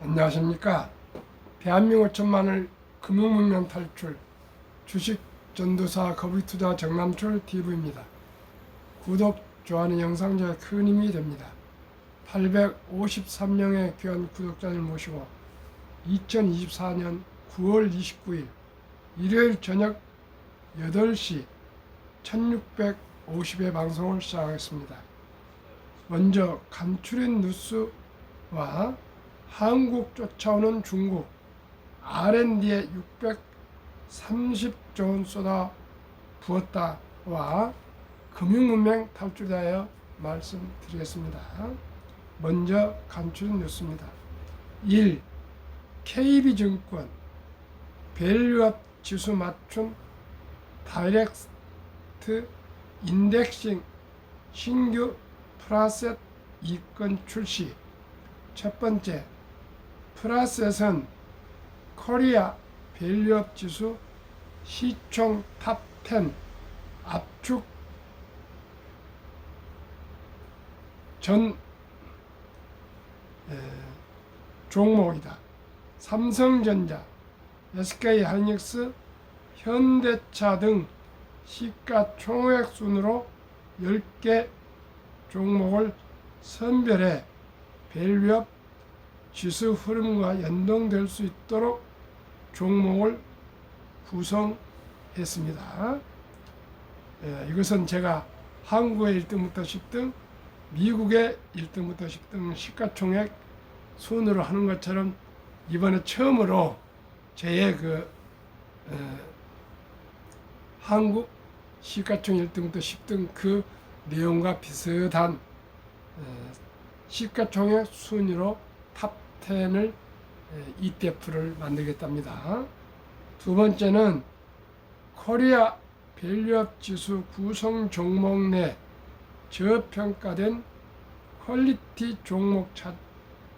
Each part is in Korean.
안녕하십니까. 대한민국 천만을 금융문명 탈출 주식 전도사 거북이투자 정남출 TV입니다. 구독, 좋아하는 영상 제가 큰 힘이 됩니다. 853명의 귀한 구독자를 모시고 2024년 9월 29일 일요일 저녁 8시 1650회 방송을 시작하겠습니다. 먼저 간추린 뉴스와 한국 쫓아오는 중국 R&D에 630조 원 쏟아 부었다와 금융문명 탈출에 대하여 말씀드리겠습니다. 먼저 간추린 뉴스입니다. 1. KB증권 밸류업 지수 맞춤 다이렉트 인덱싱 신규 프라셋 이권 출시. 첫 번째, 프라셋은 코리아 밸류업 지수 시총 탑10 압축 전 종목이다. 삼성전자, SK하이닉스, 현대차 등 시가총액 순으로 10개 종목을 선별해 밸류업 지수 흐름과 연동될 수 있도록 종목을 구성했습니다. 이것은 제가 한국의 1등부터 10등, 미국의 1등부터 10등 시가총액 순으로 하는 것처럼 이번에 처음으로 제 한국 시가총액 1등부터 10등 그 내용과 비슷한 시가총액 순위로 탑10을 ETF를 만들겠답니다. 두 번째는 코리아 밸류업 지수 구성 종목 내 저평가된 퀄리티 종목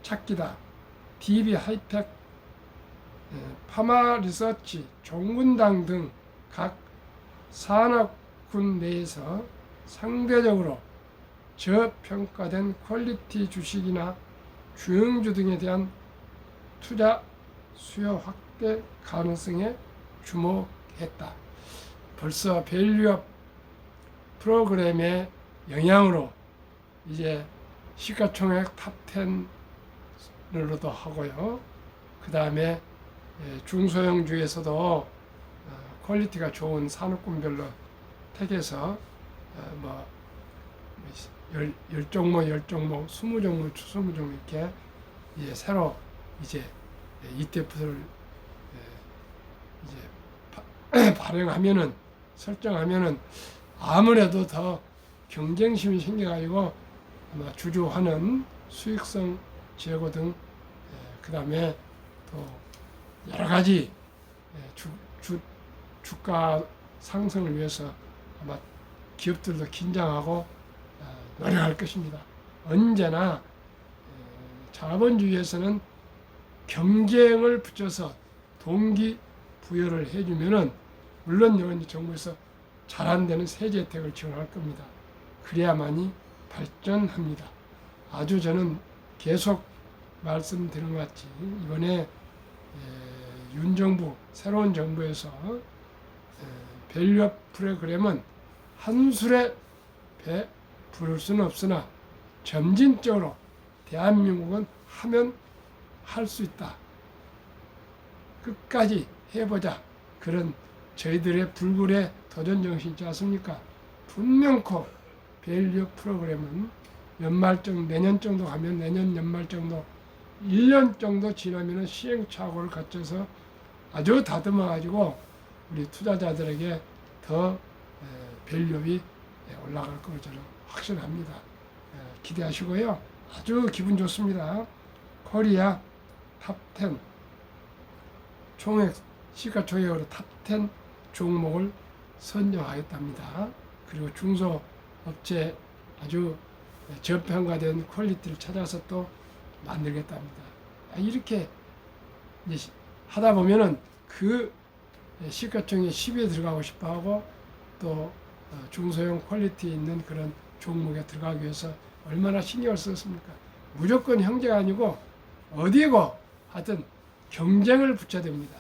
찾기다. DB 하이텍, 파마리서치, 종군당 등 각 산업군 내에서 상대적으로 저평가된 퀄리티 주식이나 주영주 등에 대한 투자 수요 확대 가능성에 주목했다. 벌써 밸류업 프로그램의 영향으로 이제 시가총액 탑10으로도 하고요. 그 다음에 중소형주에서도 퀄리티가 좋은 산업군별로 택해서 10종목, 10종목, 20종목, 20종목 이렇게 이제 새로 이제 ETF를 이제 발행하면은 설정하면은 아무래도 더 경쟁심이 생겨가지고 아마 주주하는 수익성 제고 등 그다음에 또 여러 가지 주가 상승을 위해서 아마 기업들도 긴장하고 노력할 것입니다. 언제나 자본주의에서는 경쟁을 붙여서 동기부여를 해주면은 물론 이건 정부에서 잘 안 되는 세제 혜택을 지원할 겁니다. 그래야만이 발전합니다. 아주 저는 계속 말씀드린 것 같이 이번에 윤 정부, 새로운 정부에서 밸류업 프로그램은 한술에 부를 수는 없으나 점진적으로 대한민국은 하면 할 수 있다. 끝까지 해보자. 그런 저희들의 불굴의 도전 정신 있지 않습니까? 분명코 밸류업 프로그램은 내년 정도 가면 내년 연말 정도 1년 정도 지나면 시행착오를 거쳐서 아주 다듬어 가지고 우리 투자자들에게 더 밸류업이 올라갈 거로 저는 확신합니다. 기대하시고요. 아주 기분 좋습니다. 코리아 탑10 총액 시가총액으로 탑10 종목을 선정하겠답니다. 그리고 중소업체 아주 저평가된 퀄리티를 찾아서 또 만들겠답니다. 이렇게 이제 하다 보면은 그 시가총액 10위에 들어가고 싶어 하고 또 중소형 퀄리티 있는 그런 종목에 들어가기 위해서 얼마나 신경을 썼습니까? 무조건 형제가 아니고 어디고 하여튼 경쟁을 붙여야 됩니다.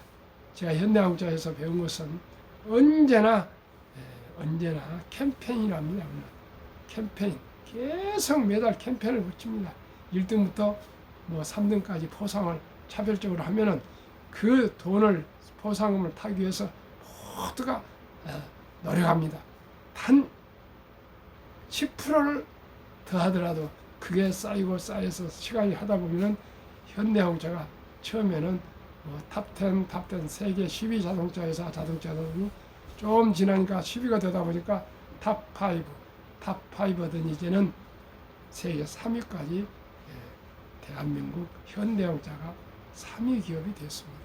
제가 현대항공차에서 배운 것은 언제나 캠페인이랍니다. 캠페인. 계속 매달 캠페인을 붙입니다. 1등부터 뭐 3등까지 포상을 차별적으로 하면은 그 돈을 포상금을 타기 위해서 모두가 노력합니다. 단 10%를 더 하더라도 그게 쌓여서 시간이 하다 보면은 현대자동차가 처음에는 뭐 탑10, 탑10 세계 10위 자동차 회사 자동차들이 좀 지나니까 10위가 되다 보니까 탑5 하더니 이제는 세계 3위까지 대한민국 현대자동차가 3위 기업이 됐습니다.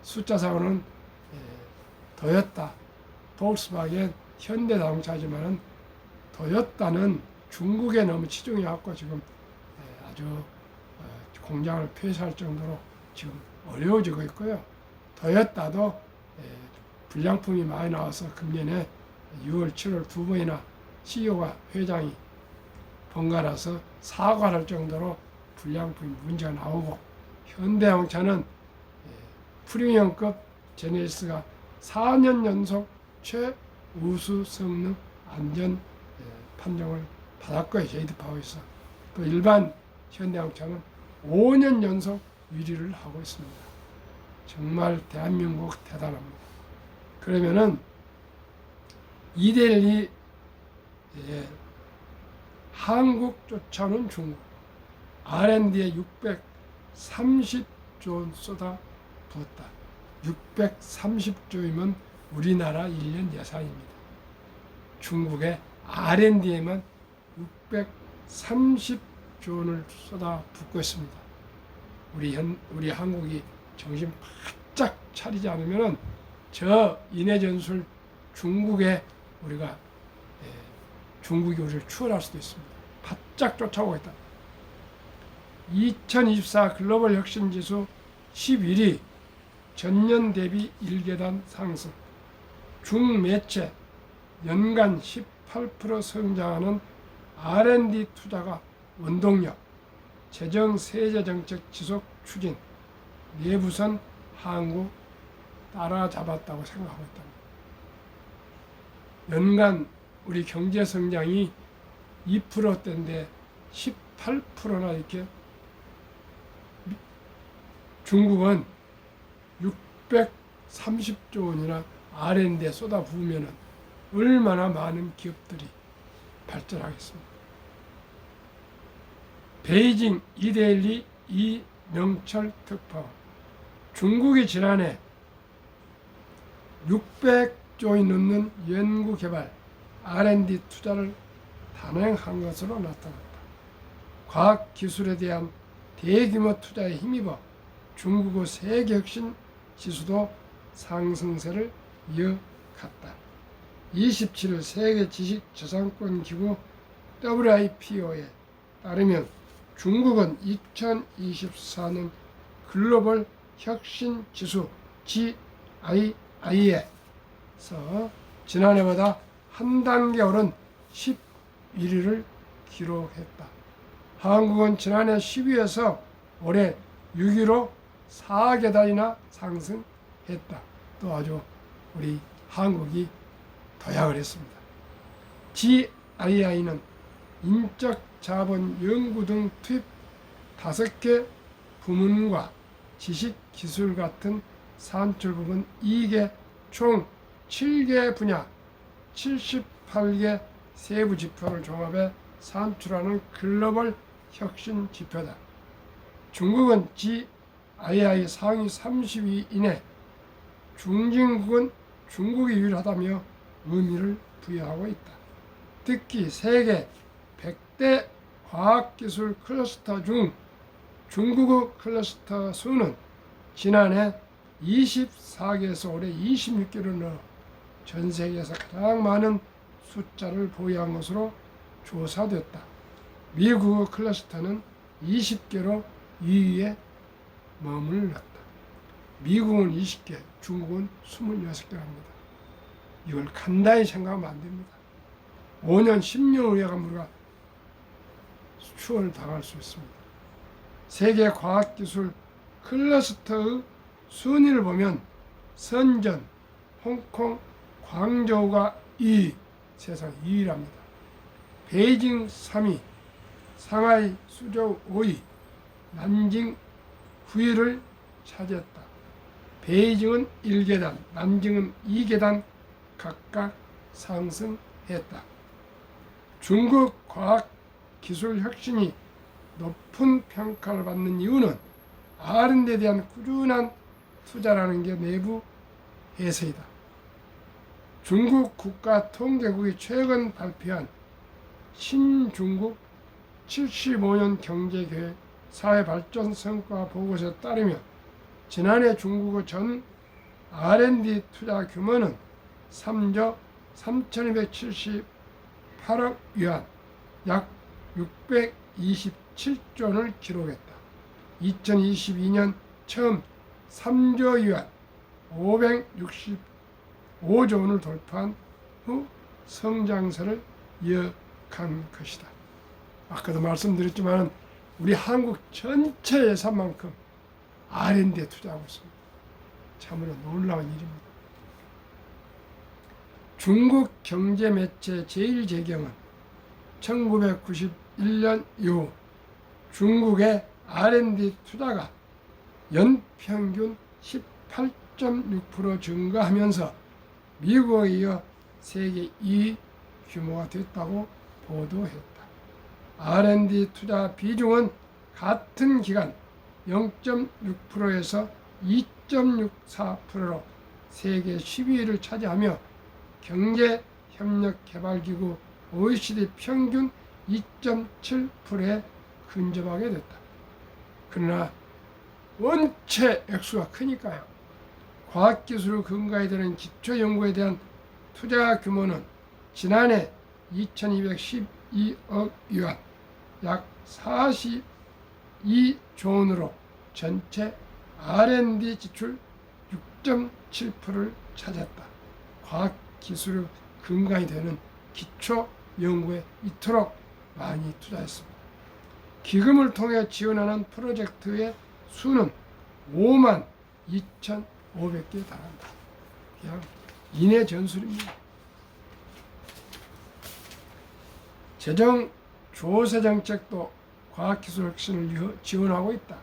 숫자상으로는 도요타, 볼kswagen, 현대자동차지만은 도요타는 중국에 너무 치중해 갖고 지금 아주 공장을 폐쇄할 정도로 지금 어려워지고 있고요. 도요타도 불량품이 많이 나와서 금년에 6월, 7월 두 번이나 CEO가 회장이 번갈아서 사과를 할 정도로 불량품이 문제가 나오고, 현대자동차는 프리미엄급 제네시스가 4년 연속 최우수 성능 안전 판정을 받았고요. 제이드파워에서. 또 일반 현대자동차는 5년 연속 1위를 하고 있습니다. 정말 대한민국 대단합니다. 그러면은 2대1이 한국 쫓아오는 중국, R&D에 630조 원 쏟아 부었다. 630조이면 우리나라 1년 예산입니다. 중국의 R&D에만 630조 원을 쏟아 붓고 있습니다. 우리 한국이 정신 바짝 차리지 않으면은 저 인해전술 중국에 중국이 우리를 추월할 수도 있습니다. 바짝 쫓아오고 있다. 2024 글로벌 혁신지수 11위, 전년 대비 1계단 상승, 중매체 연간 18% 성장하는 R&D 투자가 원동력, 재정 세제 정책 지속 추진, 내부선 한국 따라잡았다고 생각하고 있다. 연간 우리 경제 성장이 2%대인데 18%나 이렇게, 중국은 630조 원이나 R&D에 쏟아부으면 얼마나 많은 기업들이 발전하겠습니까? 베이징 2대1이 이명철 특파원. 중국이 지난해 600조이 넘는 연구개발 R&D 투자를 단행한 것으로 나타났다. 과학기술에 대한 대규모 투자에 힘입어 중국의 세계혁신 지수도 상승세를 이어갔다. 27일 세계지식저작권기구 WIPO에 따르면 중국은 2024년 글로벌 혁신지수 GII에서 지난해보다 한 단계 오른 11위를 기록했다. 한국은 지난해 10위에서 올해 6위로 4계단이나 상승했다. 또 아주 우리 한국이 도약을 했습니다. GII는 인적 자본 연구 등 투입 5개 부문과 지식 기술 같은 산출 부분 2개 총 7개 분야 78개 세부 지표를 종합해 산출하는 글로벌 혁신 지표다. 중국은 GII 상위 30위 이내, 중진국은 중국이 유일하다며 의미를 부여하고 있다. 특히 세계 100대 과학기술 클러스터 중 중국의 클러스터 수는 지난해 24개에서 올해 26개로 늘어 전 세계에서 가장 많은 숫자를 보유한 것으로 조사됐다. 미국의 클러스터는 20개로 2위에 머물렀다. 미국은 20개, 중국은 26개랍니다. 이걸 간단히 생각하면 안 됩니다. 5년, 10년 후에 가면 우리가 추월을 당할 수 있습니다. 세계 과학기술 클러스터의 순위를 보면 선전, 홍콩, 광저우가 2위, 세상 2위랍니다. 베이징 3위, 상하이, 수저우 5위, 난징 9위를 차지했다. 베이징은 1계단, 난징은 2계단 각각 상승했다. 중국 과학 기술 혁신이 높은 평가를 받는 이유는 R&D에 대한 꾸준한 투자라는 게 내부 해석이다. 중국 국가통계국이 최근 발표한 신중국 75년 경제계획 사회발전 성과 보고서에 따르면 지난해 중국의 전 R&D 투자 규모는 3조 3,278억 위안, 약 627조 원을 기록했다. 2022년 처음 3조 위안, 565조 원을 돌파한 후 성장세를 이어간 것이다. 아까도 말씀드렸지만 우리 한국 전체 예산만큼 R&D에 투자하고 있습니다. 참으로 놀라운 일입니다. 중국 경제 매체 제일제경은 1991년 이후 중국의 R&D 투자가 연평균 18.6% 증가하면서 미국에 이어 세계 2위 규모가 됐다고 보도했다. R&D 투자 비중은 같은 기간 0.6%에서 2.64%로 세계 12위를 차지하며 경제협력개발기구 OECD 평균 2.7%에 근접하게 됐다. 그러나 원체 액수가 크니까요. 과학기술을 근거에 되는 기초연구에 대한 투자 규모는 지난해 2212억 위안, 약 42조 원으로 전체 R&D 지출 6.7%를 차지했다. 과학기술의 근간이 되는 기초연구에 이토록 많이 투자했습니다. 기금을 통해 지원하는 프로젝트의 수는 5만 2,500개에 달한다. 그냥 인해 전술입니다. 재정 조세 정책도 과학기술 혁신을 지원하고 있다.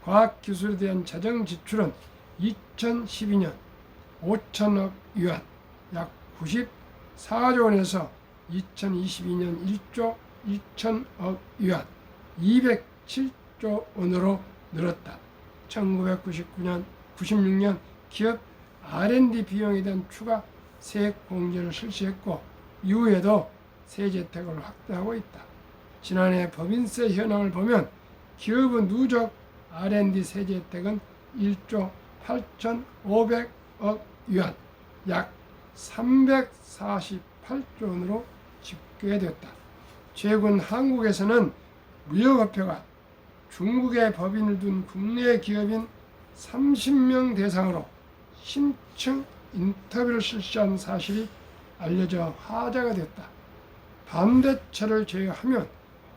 과학기술에 대한 재정 지출은 2012년 5천억 위안, 약 94조 원에서 2022년 1조 1천억 위안, 207조 원으로 늘었다. 1996년 기업 R&D 비용에 대한 추가 세액 공제를 실시했고 이후에도 세제 혜택을 확대하고 있다. 지난해 법인세 현황을 보면 기업의 누적 R&D 세제 혜택은 1조 8,500억 위안, 약 348조 원으로 집계됐다. 최근 한국에서는 무역업회가 중국에 법인을 둔 국내 기업인 30명 대상으로 심층 인터뷰를 실시한 사실이 알려져 화제가 됐다. 반도체를 제외하면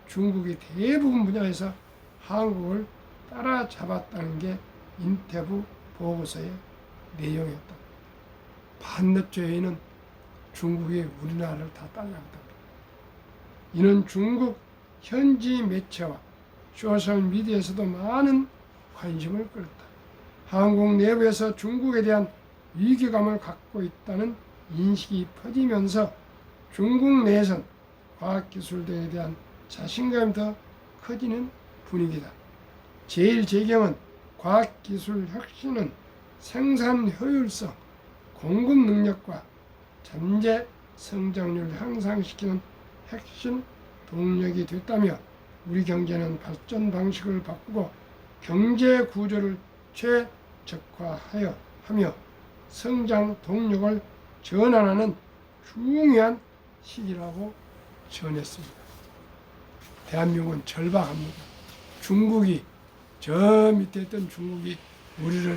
중국이 대부분 분야에서 한국을 따라잡았다는 게 인터뷰 보고서의 내용이었다. 반도체 외에는 중국이 우리나라를 다 따라잡았다. 이는 중국 현지 매체와 소셜미디어에서도 많은 관심을 끌었다. 한국 내부에서 중국에 대한 위기감을 갖고 있다는 인식이 퍼지면서 중국 내에선 과학기술대에 대한 자신감이 더 커지는 분위기다. 제일제경은 과학기술 혁신은 생산 효율성, 공급 능력과 잠재 성장률을 향상시키는 핵심 동력이 됐다며 우리 경제는 발전 방식을 바꾸고 경제 구조를 최적화하여 하며 성장 동력을 전환하는 중요한 시기라고 전했습니다. 대한민국은 절박합니다. 중국이 저 밑에 있던 중국이 우리를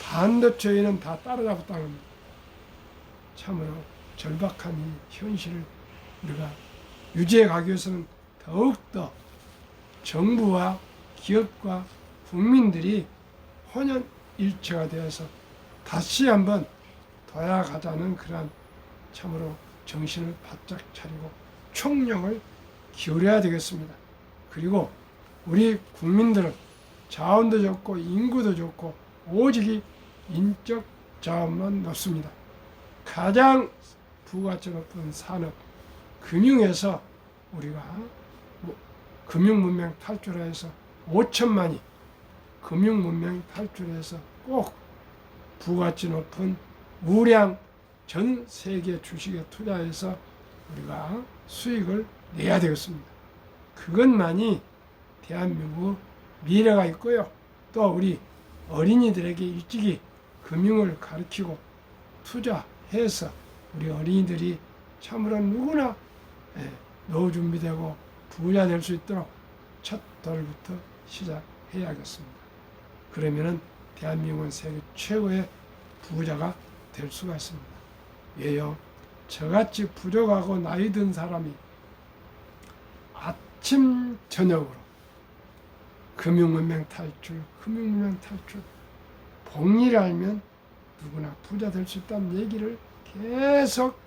반도체에는 다 따라잡았다는 겁니다. 참으로 절박한 이 현실을 우리가 유지해 가기 위해서는 더욱더 정부와 기업과 국민들이 혼연일체가 되어서 다시 한번 도약하자는 그런 참으로 정신을 바짝 차리고 총력을 기울여야 되겠습니다. 그리고 우리 국민들은 자원도 좋고 인구도 좋고 오직 인적 자원만 높습니다. 가장 부가치 높은 산업, 금융에서 우리가 금융문명 탈출해서 5천만이 금융문명 탈출해서 꼭 부가치 높은 우량 전 세계 주식에 투자해서 우리가 수익을 내야 되겠습니다. 그것만이 대한민국 미래가 있고요. 또 우리 어린이들에게 일찍이 금융을 가르치고 투자해서 우리 어린이들이 참으로 누구나 노후 준비되고 부자 될 수 있도록 첫 돌부터 시작해야겠습니다. 그러면은 대한민국은 세계 최고의 부자가 될 수가 있습니다. 왜요? 저같이 부족하고 나이 든 사람이 아침 저녁으로 금융문명 탈출, 복리를 알면 누구나 부자 될 수 있다는 얘기를 계속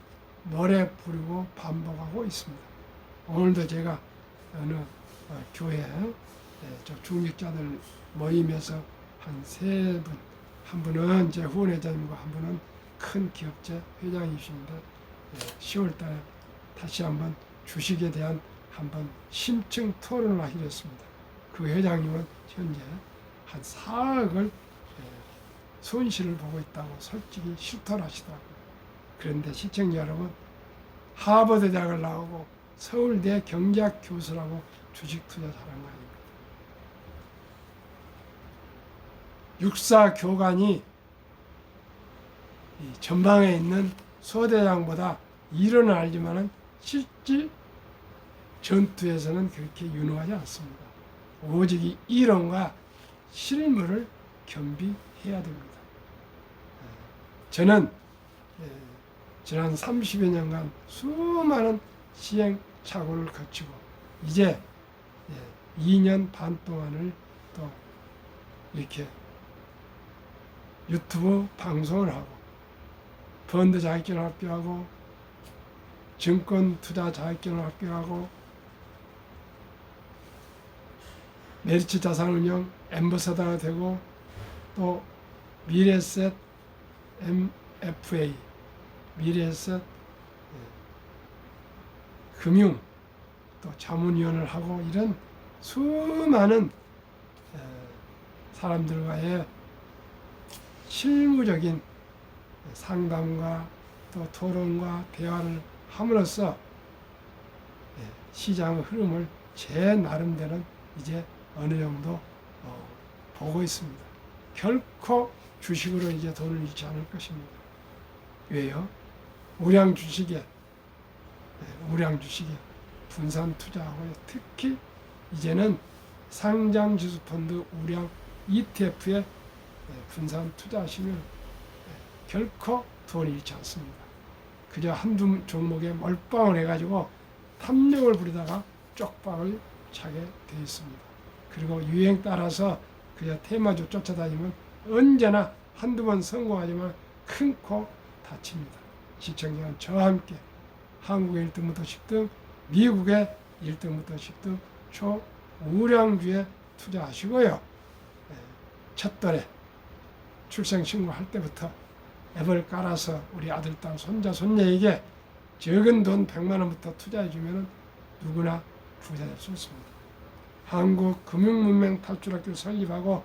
노래 부르고 반복하고 있습니다. 오늘도 제가 어느 교회 중직자들 모임에서 한 세 분, 한 분은 제 후원회장님과 한 분은 큰 기업체 회장이십니다. 10월달에 다시 한번 주식에 대한 한번 심층 토론을 하기로 했습니다. 그 회장님은 현재 한 4억을 손실을 보고 있다고 솔직히 실토를 하시더라고요. 그런데 시청자 여러분, 하버드 대학을 나오고 서울대 경제학 교수라고 주식 투자 잘한 거 아닙니까? 육사 교관이 이 전방에 있는 소대장보다 이론은 알지만은 실질 전투에서는 그렇게 유능하지 않습니다. 오직 이 이론과 실물을 겸비해야 됩니다. 저는 지난 30여 년간 수많은 시행착오를 거치고 이제 2년 반 동안을 또 이렇게 유튜브 방송을 하고 펀드 자격증을 합격하고 증권 투자 자격증을 합격하고 메리츠 자산운용 엠버서더가 되고 또 미래에셋 MFA 미래에셋 금융 또 자문위원을 하고 이런 수많은 사람들과의 실무적인 상담과 또 토론과 대화를 함으로써 시장의 흐름을 제 나름대로는 이제 어느 정도 보고 있습니다. 결코 주식으로 이제 돈을 잃지 않을 것입니다. 왜요? 우량 주식에 분산 투자하고요. 특히 이제는 상장지수펀드 우량 ETF에 분산 투자하시면 결코 돈을 잃지 않습니다. 그저 한두 종목에 몰빵을 해가지고 탐욕을 부리다가 쪽박을 차게 되어 있습니다. 그리고 유행 따라서 그저 테마주 쫓아다니면 언제나 한두 번 성공하지만 큰 코 다칩니다. 시청자는 저와 함께 한국의 1등부터 10등, 미국의 1등부터 10등 초우량주에 투자하시고요. 첫달에 출생신고 할 때부터 앱을 깔아서 우리 아들, 딸, 손자, 손녀에게 적은 돈 100만 원부터 투자해주면 누구나 부자 될 수 있습니다. 한국 금융문명 탈출학교를 설립하고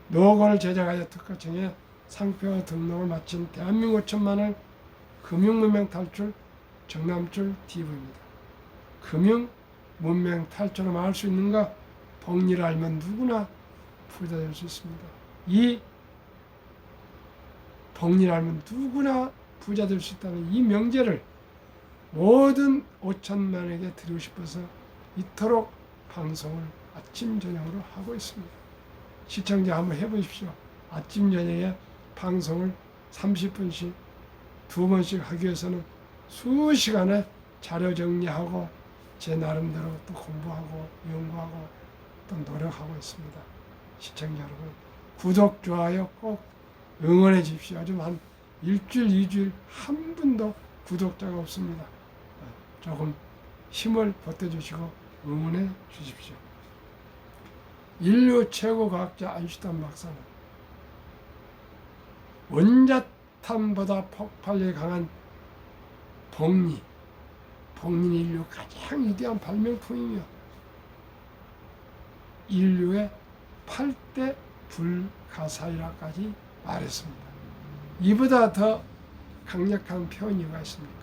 노건을 제작하여 특허청에 상표 등록을 마친 대한민국 5천만을 금융문명 탈출 정남출 TV입니다. 금융문명 탈출을 말할 수 있는가? 복리를 알면 누구나 부자 될 수 있습니다. 이 복리를 알면 누구나 부자 될 수 있다는 이 명제를 모든 5천만에게 드리고 싶어서 이토록 방송을 아침 저녁으로 하고 있습니다. 시청자 한번 해보십시오. 아침 저녁에 방송을 30분씩 2번씩 하기 위해서는 수시간에 자료 정리하고 제 나름대로 또 공부하고 연구하고 또 노력하고 있습니다. 시청자 여러분, 구독, 좋아요 꼭 응원해 주십시오. 요즘 한 일주일, 2주일 한 분도 구독자가 없습니다. 조금 힘을 보태주시고 응원해 주십시오. 인류 최고 과학자 아인슈타인 박사는 원자탄보다 폭발력이 강한 복리는 인류 가장 위대한 발명품이며 인류의 8대 불가사의라까지 말했습니다. 이보다 더 강력한 표현이 뭐가 있습니까?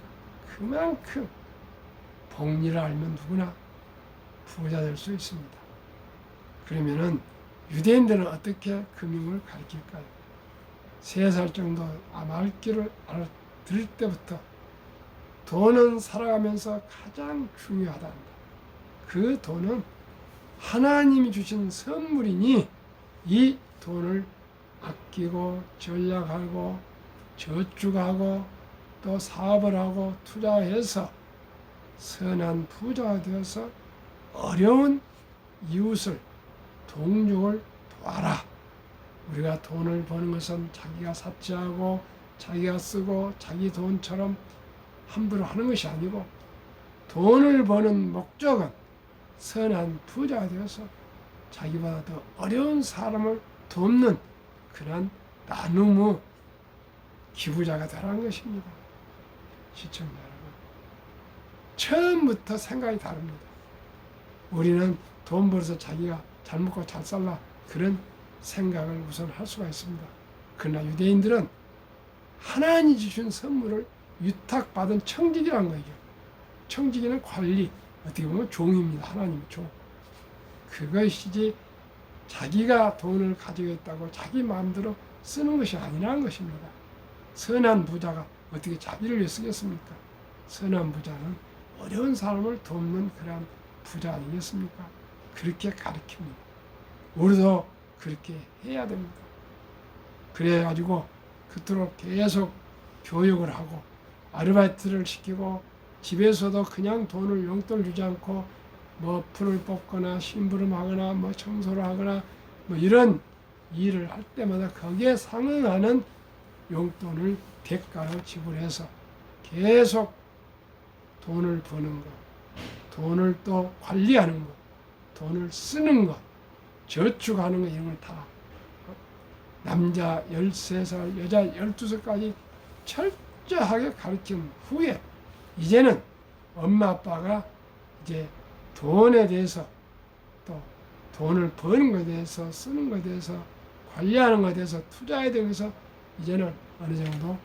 그만큼 복리를 알면 누구나 부자 될 수 있습니다. 그러면은 유대인들은 어떻게 금융을 가르칠까요? 3살 정도 말귀를 알아들을 때부터 돈은 살아가면서 가장 중요하단다. 그 돈은 하나님이 주신 선물이니 이 돈을 아끼고 전략하고 저축하고 또 사업을 하고 투자해서 선한 부자가 되어서 어려운 이웃을 동족을 도와라. 우리가 돈을 버는 것은 자기가 사치하고 자기가 쓰고 자기 돈처럼 함부로 하는 것이 아니고 돈을 버는 목적은 선한 부자가 되어서 자기보다 더 어려운 사람을 돕는 그런 나눔의 기부자가 되라는 것입니다. 시청자 여러분, 처음부터 생각이 다릅니다. 우리는 돈 벌어서 자기가 잘 먹고 잘 살라 그런 생각을 우선 할 수가 있습니다. 그러나 유대인들은 하나님이 주신 선물을 위탁받은 청지기라는 거죠. 청지기는 관리, 어떻게 보면 종입니다. 하나님의 종. 그것이지 자기가 돈을 가지겠다고 자기 마음대로 쓰는 것이 아니라는 것입니다. 선한 부자가 어떻게 자기를 위해 쓰겠습니까? 선한 부자는 어려운 사람을 돕는 그런 부자 아니겠습니까? 그렇게 가르칩니다. 우리도 그렇게 해야 됩니다. 그래가지고 그토록 계속 교육을 하고 아르바이트를 시키고 집에서도 그냥 돈을 용돈을 주지 않고 뭐 풀을 뽑거나 심부름하거나 뭐 청소를 하거나 뭐 이런 일을 할 때마다 거기에 상응하는 용돈을 대가로 지불해서 계속 돈을 버는 것, 돈을 또 관리하는 것, 돈을 쓰는 것, 저축하는 것 이런 걸 다 남자 13살, 여자 12살까지 철저하게 가르친 후에 이제는 엄마 아빠가 이제 돈에 대해서 또 돈을 버는 것에 대해서 쓰는 것에 대해서 관리하는 것에 대해서 투자에 대해서 이제는 어느 정도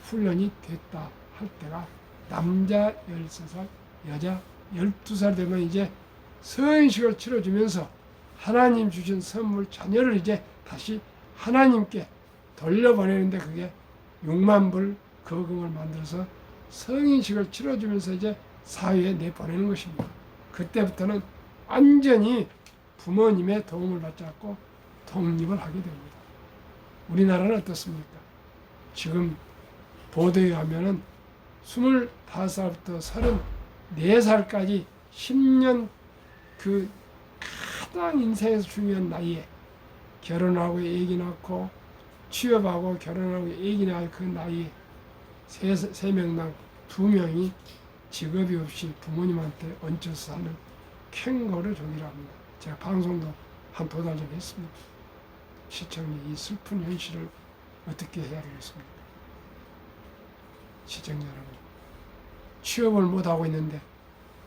훈련이 됐다 할 때가 남자 13살, 여자 12살 되면 이제 서인식을 치러주면서 하나님 주신 선물 자녀를 이제 다시 하나님께 돌려보내는데 그게 6만 불 거금을 만들어서 성인식을 치러주면서 이제 사회에 내보내는 것입니다. 그때부터는 완전히 부모님의 도움을 받지 않고 독립을 하게 됩니다. 우리나라는 어떻습니까? 지금 보도에 하면은 25살부터 34살까지 10년 그 가장 인생에서 중요한 나이에 결혼하고 애기 낳고 취업하고 결혼하고 애기 낳을 그 나이에 세 명당 2명이 직업이 없이 부모님한테 얹혀서 사는 캥거루 종이라 합니다. 제가 방송도 한 2달 전에 했습니다. 시청자 이 슬픈 현실을 어떻게 해야 되겠습니까? 시청자 여러분, 취업을 못하고 있는데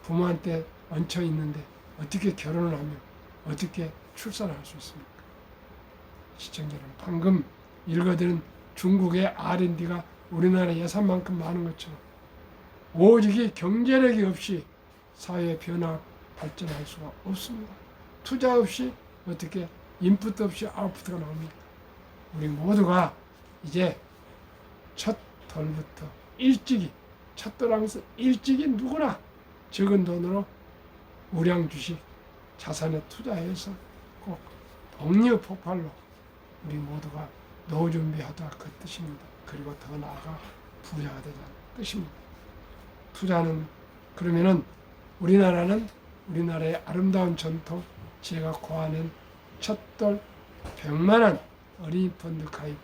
부모한테 얹혀 있는데 어떻게 결혼을 하며 어떻게 출산을 할 수 있습니까? 시청자 여러분, 방금 읽어드린 중국의 R&D가 우리나라 예산만큼 많은 것처럼 오직이 경제력이 없이 사회 변화 발전할 수가 없습니다. 투자 없이 어떻게 인풋 없이 아웃풋가 나옵니까? 우리 모두가 이제 첫 돌부터 일찍이 첫 돌하면서 일찍이 누구나 적은 돈으로 우량 주식 자산에 투자해서 꼭 복리의 폭발로 우리 모두가 노후 준비하다 그 뜻입니다. 그리고 더 나아가 부자가 되자는 뜻입니다. 투자는 그러면은 우리나라는 우리나라의 아름다운 전통 제가 고안한 첫돌 100만 원 어린이 펀드 가입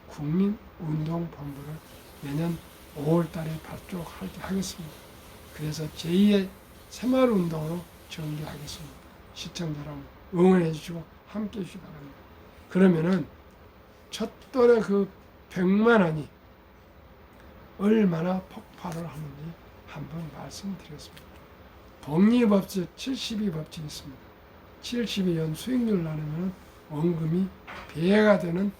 국민운동본부를 내년 5월달에 발족하겠습니다. 그래서 제2의 새마을운동으로 전개하겠습니다. 시청자 여러분 응원해 주시고 함께해 주시기 바랍니다. 그러면은 첫돌의 그 100만 원이 얼마나 폭발을 하는지 한번 말씀드리겠습니다. 복리법칙 72 법칙이 있습니다. 72년 수익률 나누면 원금이 배가 되는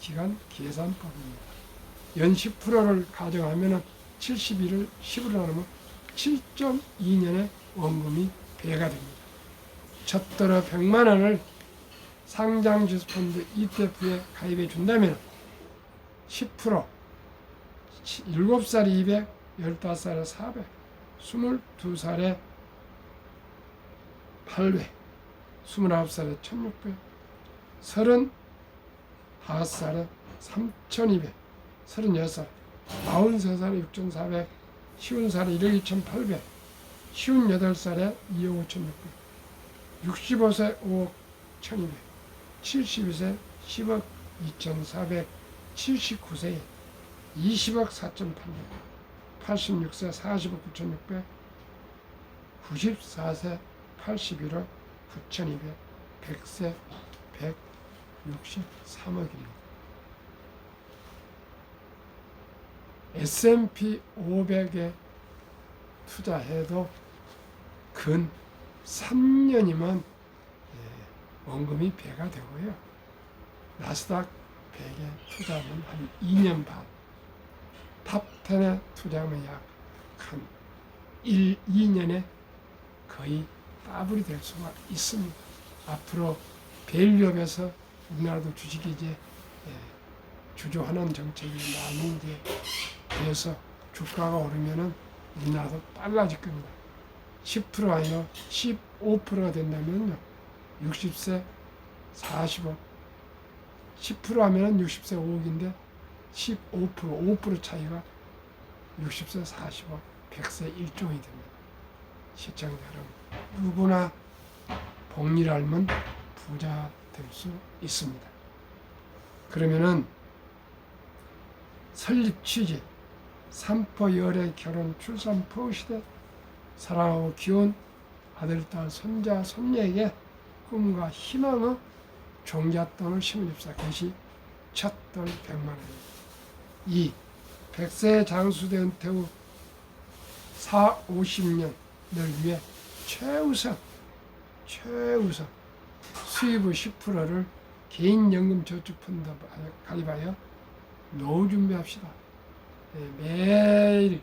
기간 계산법입니다. 연 10%를 가정하면 72를 10으로 나누면 7.2년에 원금이 배가 됩니다. 첫돌아 100만 원을 상장지수펀드 ETF에 가입해 준다면 10%, 7살에 200, 15살에 400, 22살에 800, 29살에 1600, 35살에 3200, 36살, 43살에 6400, 50살에 1억 2800, 58살에 2억 5600, 65세 5억 1200, 72세 10억 2400, 79세에 20억 4800, 86세 40억 9600, 94세 81억 9200, 100세 163억입니다. S&P 500에 투자해도 근 3년이면 원금이 배가 되고요. 나스닥 100에 투자하면 한 2년 반, 탑10에 투자하면 약 한 2년에 거의 더블이 될 수가 있습니다. 앞으로 밸류업에서 우리나라도 주식이 이제 주주환원 정책이 많이 이제 돼서 주가가 오르면은 우리나라도 빨라질 겁니다. 10% 아니라 15%가 된다면요. 60세 40억, 10% 하면은 60세 5억인데 15%, 5% 차이가 60세 40억, 100세 1종이 됩니다. 시청자 여러분, 누구나 복리를 알면 부자 될 수 있습니다. 그러면은 설립 취지, 삼포 열애 결혼 출산 포 시대 사랑하고 귀여운 아들, 딸, 손자, 손녀에게 꿈과 희망의 종잣돈을 심어줍시다. 그것이 첫돌 100만 원입니다. 2. 100세 장수대 은퇴 후 50년을 위해 최우선 수입의 10%를 개인연금저축펀드 가입하여 노후 준비합시다. 매일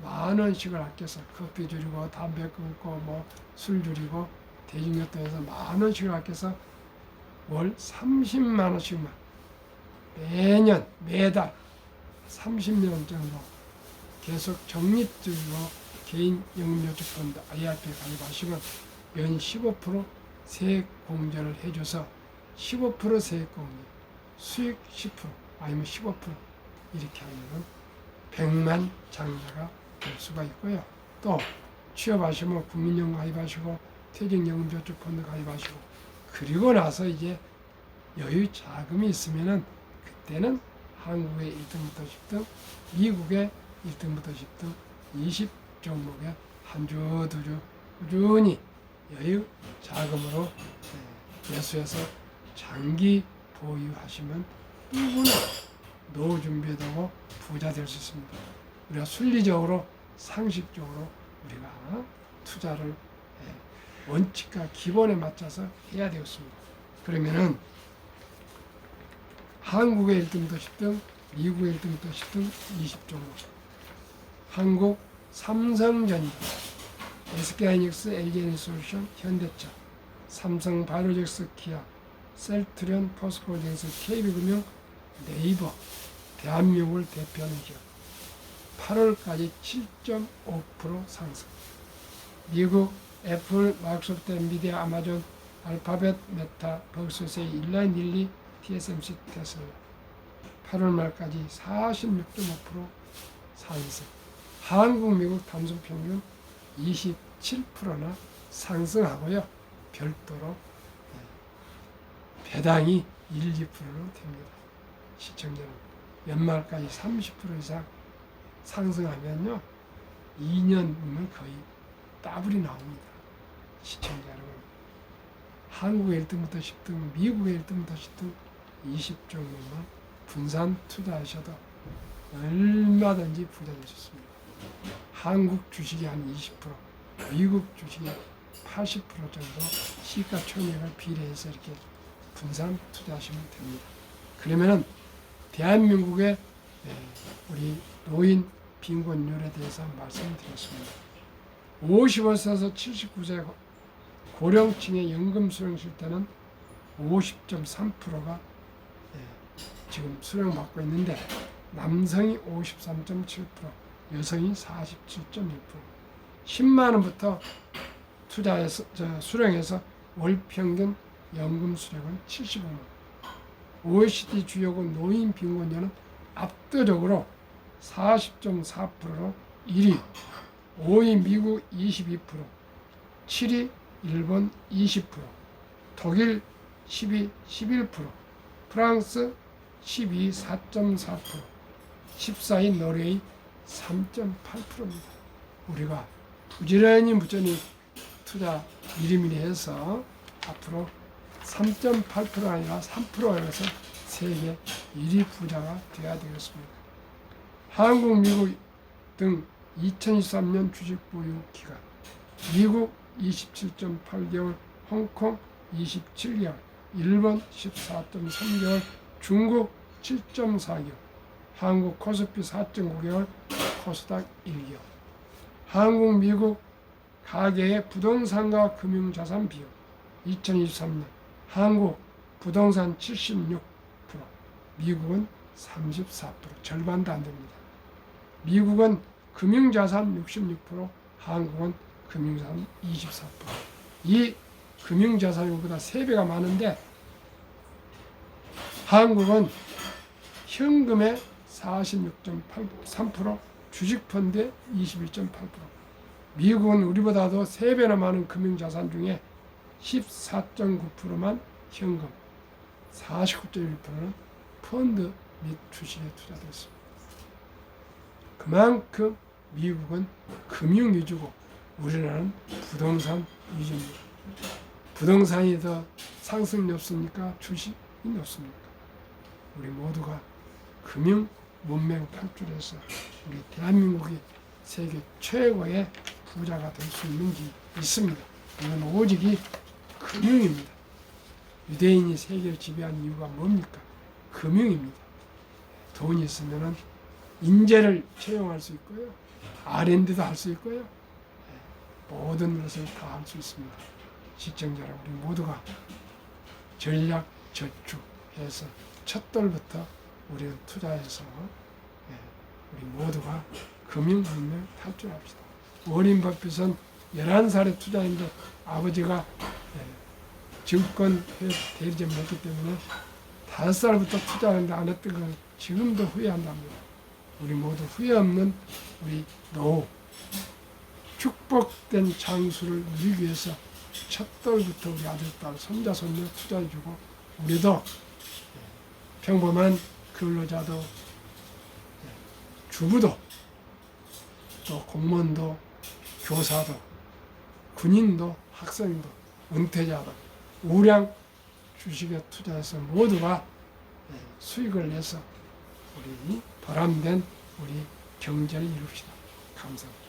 10,000원씩을 아껴서 커피 줄이고 담배 끊고 뭐 술 줄이고 대중교통에서 10,000원씩을 아껴서 월 30만 원씩만 매년 매달 30년 정도 계속 적립적으로 개인 연금저축펀드 IRP에 가입하시면 연 15% 세액공제를 해줘서 15% 세액공제, 수익 10% 아니면 15% 이렇게 하면 100만 장자가 될 수가 있고요. 또 취업하시면 국민연금 가입하시고 퇴직연금저축펀드 가입하시고 그리고 나서 이제 여유 자금이 있으면은 그때는 한국의 1등부터 10등, 미국의 1등부터 10등 20종목에 한 주, 두 주 꾸준히 여유 자금으로 매수해서 장기 보유하시면 누구나 노후 준비되고 부자 될 수 있습니다. 우리가 순리적으로 상식적으로 우리가 투자를 원칙과 기본에 맞춰서 해야 되겠습니다. 그러면은 한국의 1등부터 10등, 미국의 1등부터 10등 20종목, 한국 삼성전자, SK하이닉스, LG에너지솔루션, 현대차, 삼성바이오로직스, 기아, 셀트리온, 포스코홀딩스, KB금융, 네이버, 대한민국을 대표하는 기업 8월까지 7.5% 상승. 미국 애플, 마이크로소프트, 엔비디아, 아마존, 알파벳, 메타, 버그소스의 인라인, 릴리, TSMC, 테슬라 8월 말까지 46.5% 상승. 한국, 미국 단순 평균 27%나 상승하고요. 별도로 배당이 1, 2%로 됩니다. 시청자는 연말까지 30% 이상 상승하면요 2년이면 거의 더블이 나옵니다. 시청자 여러분, 한국의 1등부터 10등, 미국의 1등부터 10등 20 정도만 분산 투자하셔도 얼마든지 부자 될 수 있습니다. 한국 주식이 한 20%, 미국 주식이 80% 정도 시가총액을 비례해서 이렇게 분산 투자하시면 됩니다. 그러면은 대한민국의 우리 노인 빈곤율에 대해서 말씀드렸습니다. 55세에서 79세 고령층의 연금 수령 실태는 50.3%가 지금 수령받고 있는데 남성이 53.7%, 여성이 47.1%. 10만 원부터 투자해서 수령해서 월 평균 연금 수령은 75만 원. OECD 주요국 노인 빈곤율은 압도적으로 40.4%로 1위, 5위 미국 22%, 7위 일본 20%, 독일 12, 11%, 프랑스 12, 4.4%, 14위 노르웨이 3.8%입니다. 우리가 부지런히 투자 미리미리 해서 앞으로 3.8%가 아니라 3%가 해서 세계 1위 부자가 되어야 되겠습니다. 한국, 미국 등 2023년 주식 보유 기간, 미국 27.8개월, 홍콩 27개월, 일본 14.3개월, 중국 7.4개월, 한국 코스피 4.9개월, 코스닥 1개월. 한국, 미국 가계의 부동산과 금융자산 비율 2023년 한국 부동산 76%, 미국은 34%, 절반도 안 됩니다. 미국은 금융자산 66%, 한국은 금융자산 24%. 이 금융자산보다 3배가 많은데 한국은 현금의 46.3%, 주식펀드의 21.8%, 미국은 우리보다도 3배나 많은 금융자산 중에 14.9%만 현금, 49.1%는 펀드 및 주식에 투자됐습니다. 그만큼 미국은 금융 위주고 우리나라는 부동산 위주입니다. 부동산이 더 상승이 높습니까? 주식이 높습니까? 우리 모두가 금융 문명 탈출해서 우리 대한민국이 세계 최고의 부자가 될 수 있는 게 있습니다. 이건 오직이 금융입니다. 유대인이 세계를 지배한 이유가 뭡니까? 금융입니다. 돈이 있으면 인재를 채용할 수 있고요. R&D도 할 수 있고요. 모든 것을 다 할 수 있습니다. 시청자 여러분, 우리 모두가 전략 저축해서 첫 돌부터 우리는 투자해서 우리 모두가 금융문명 탈출합시다. 워린 버핏은 11살에 투자했는데 아버지가 증권 대리점 했기 때문에 5살부터 투자하는데 안 했던 걸 지금도 후회한답니다. 우리 모두 후회 없는 우리 노후, 축복된 장수를 누리기 위해서 첫 돌부터 우리 아들, 딸, 손자, 손녀 투자해주고 우리도 평범한 근로자도 주부도 또 공무원도 교사도 군인도 학생도 은퇴자도 우량 주식에 투자해서 모두가 수익을 내서 우리 보람된 우리 경제를 이룹시다. 감사합니다.